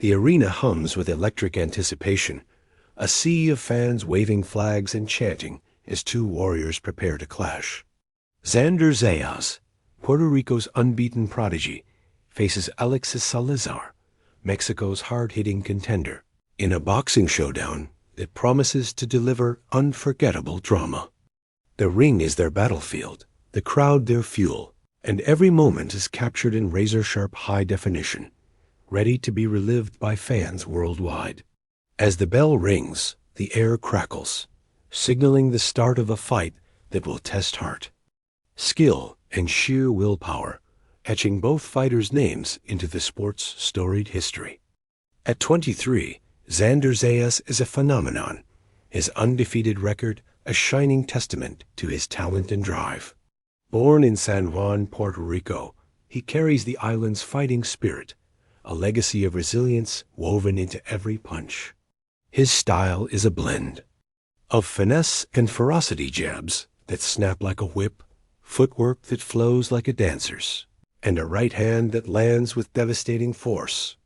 The arena hums with electric anticipation, a sea of fans waving flags and chanting as two warriors prepare to clash. Xander Zayas, Puerto Rico's unbeaten prodigy, faces Alexis Salazar, Mexico's hard-hitting contender, in a boxing showdown that promises to deliver unforgettable drama. The ring is their battlefield, the crowd their fuel, and every moment is captured in razor-sharp high definition, ready to be relived by fans worldwide. As the bell rings, the air crackles, signaling the start of a fight that will test heart, skill, and sheer willpower, etching both fighters' names into the sport's storied history. At 23, Xander Zayas is a phenomenon, his undefeated record a shining testament to his talent and drive. Born in San Juan, Puerto Rico, he carries the island's fighting spirit, a legacy of resilience woven into every punch. His style is a blend of finesse and ferocity, jabs that snap like a whip, footwork that flows like a dancer's, and a right hand that lands with devastating force.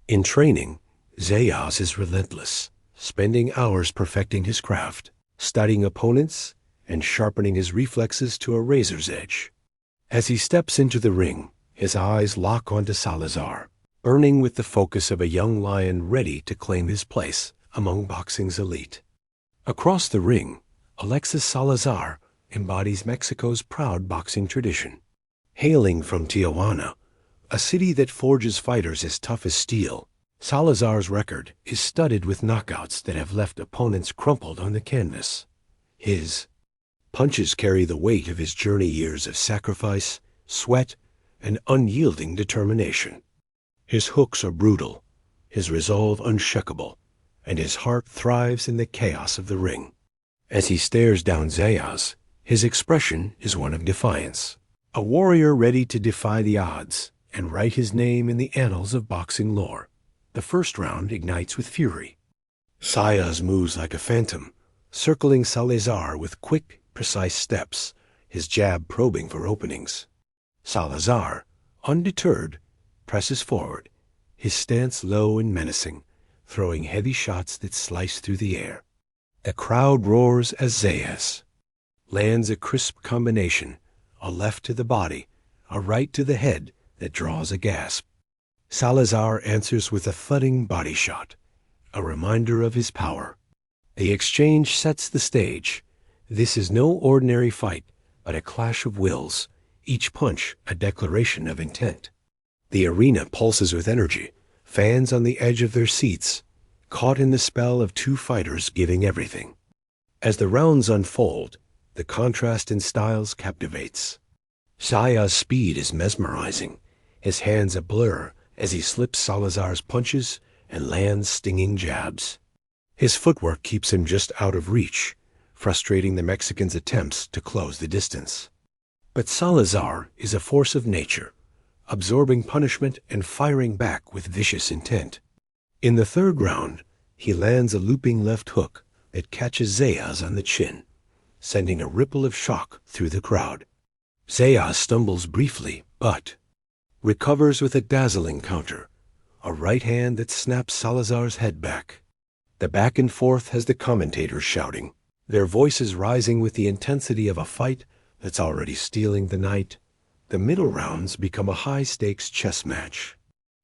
In training, Zayas is relentless, spending hours perfecting his craft, studying opponents, and sharpening his reflexes to a razor's edge. As he steps into the ring, his eyes lock onto Salazar, burning with the focus of a young lion ready to claim his place among boxing's elite. Across the ring, Alexis Salazar embodies Mexico's proud boxing tradition. Hailing from Tijuana, a city that forges fighters as tough as steel, Salazar's record is studded with knockouts that have left opponents crumpled on the canvas. His punches carry the weight of his journey years of sacrifice, sweat, and unyielding determination. His hooks are brutal, his resolve unshakable, and his heart thrives in the chaos of the ring. As he stares down Zayas, his expression is one of defiance. A warrior ready to defy the odds and write his name in the annals of boxing lore. The first round ignites with fury. Zayas moves like a phantom, circling Salazar with quick, precise steps, his jab probing for openings. Salazar, undeterred, presses forward, his stance low and menacing, throwing heavy shots that slice through the air. The crowd roars as Zayas lands a crisp combination, a left to the body, a right to the head that draws a gasp. Salazar answers with a thudding body shot, a reminder of his power. The exchange sets the stage. This is no ordinary fight, but a clash of wills, each punch a declaration of intent. The arena pulses with energy, fans on the edge of their seats, caught in the spell of two fighters giving everything. As the rounds unfold, the contrast in styles captivates. Zayas' speed is mesmerizing, his hands a blur as he slips Salazar's punches and lands stinging jabs. His footwork keeps him just out of reach, frustrating the Mexican's attempts to close the distance. But Salazar is a force of nature, absorbing punishment and firing back with vicious intent. In the third round, he lands a looping left hook that catches Zayas on the chin, sending a ripple of shock through the crowd. Zayas stumbles briefly, but recovers with a dazzling counter, a right hand that snaps Salazar's head back. The back and forth has the commentators shouting, their voices rising with the intensity of a fight that's already stealing the night. The middle rounds become a high-stakes chess match.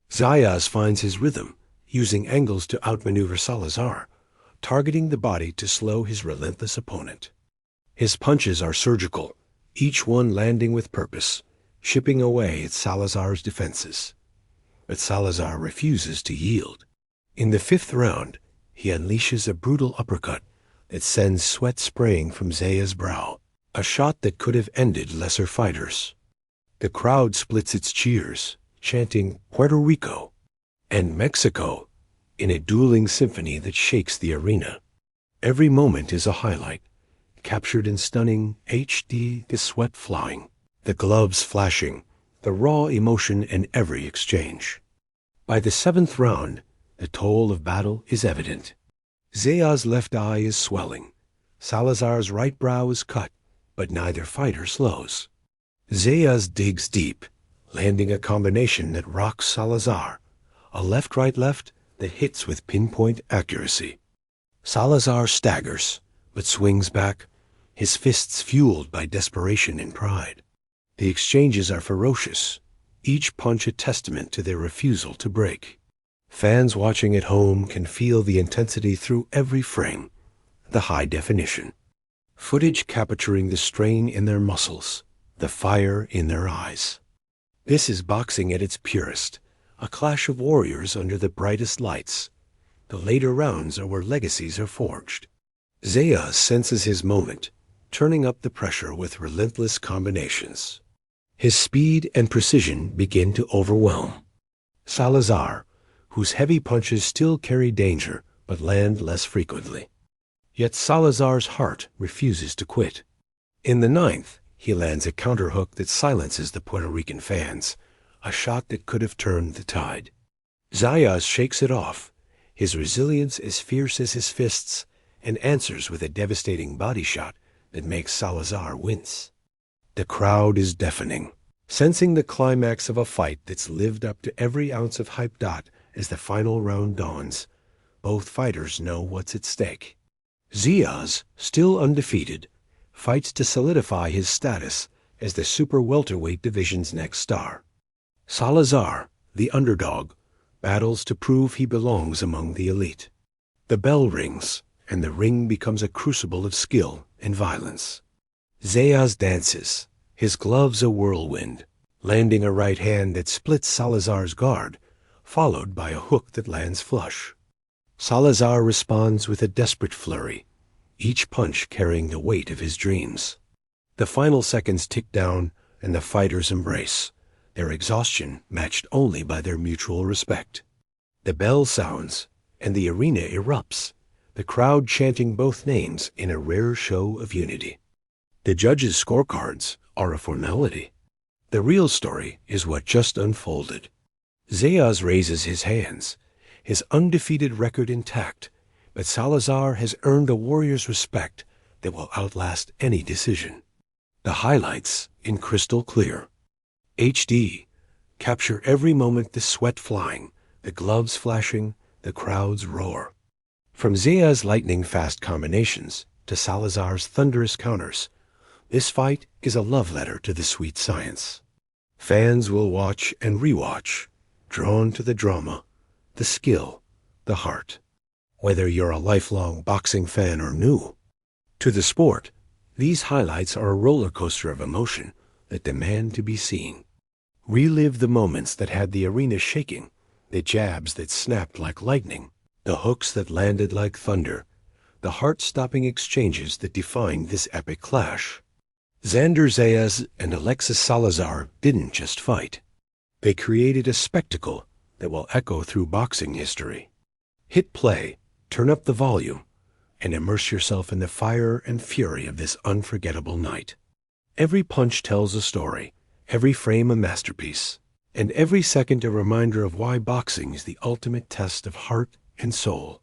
Zayas finds his rhythm, using angles to outmaneuver Salazar, targeting the body to slow his relentless opponent. His punches are surgical, each one landing with purpose, chipping away at Salazar's defenses. But Salazar refuses to yield. In the fifth round, he unleashes a brutal uppercut that sends sweat spraying from Zayas' brow, a shot that could have ended lesser fighters. The crowd splits its cheers, chanting Puerto Rico and Mexico in a dueling symphony that shakes the arena. Every moment is a highlight, captured in stunning HD, the sweat flying, the gloves flashing, the raw emotion in every exchange. By the seventh round, the toll of battle is evident. Zayas' left eye is swelling. Salazar's right brow is cut, but neither fighter slows. Zayas digs deep, landing a combination that rocks Salazar, a left-right left that hits with pinpoint accuracy. Salazar staggers, but swings back, his fists fueled by desperation and pride. The exchanges are ferocious, each punch a testament to their refusal to break. Fans watching at home can feel the intensity through every frame, the high definition. Footage capturing the strain in their muscles, the fire in their eyes. This is boxing at its purest, a clash of warriors under the brightest lights. The later rounds are where legacies are forged. Zayas senses his moment, turning up the pressure with relentless combinations. His speed and precision begin to overwhelm. Salazar, whose heavy punches still carry danger but land less frequently. Yet Salazar's heart refuses to quit. In the ninth, he lands a counterhook that silences the Puerto Rican fans, a shot that could have turned the tide. Zayas shakes it off, his resilience as fierce as his fists, and answers with a devastating body shot that makes Salazar wince. The crowd is deafening, sensing the climax of a fight that's lived up to every ounce of hype. As the final round dawns, both fighters know what's at stake. Zayas, still undefeated, fights to solidify his status as the super welterweight division's next star. Salazar, the underdog, battles to prove he belongs among the elite. The bell rings, and the ring becomes a crucible of skill and violence. Zayas dances, his gloves a whirlwind, landing a right hand that splits Salazar's guard, followed by a hook that lands flush. Salazar responds with a desperate flurry, each punch carrying the weight of his dreams. The final seconds tick down, and the fighters embrace, their exhaustion matched only by their mutual respect. The bell sounds, and the arena erupts, the crowd chanting both names in a rare show of unity. The judges' scorecards are a formality. The real story is what just unfolded. Zayas raises his hands, his undefeated record intact, but Salazar has earned a warrior's respect that will outlast any decision. The highlights, in crystal clear HD, capture every moment, the sweat flying, the gloves flashing, the crowd's roar. From Zayas' lightning-fast combinations to Salazar's thunderous counters, this fight is a love letter to the sweet science. Fans will watch and rewatch, drawn to the drama, the skill, the heart. Whether you're a lifelong boxing fan or new, to the sport, these highlights are a roller coaster of emotion that demand to be seen. Relive the moments that had the arena shaking, the jabs that snapped like lightning, the hooks that landed like thunder, the heart-stopping exchanges that defined this epic clash. Xander Zayas and Alexis Salazar didn't just fight. They created a spectacle that will echo through boxing history. Hit play, turn up the volume, and immerse yourself in the fire and fury of this unforgettable night. Every punch tells a story, every frame a masterpiece, and every second a reminder of why boxing is the ultimate test of heart and soul.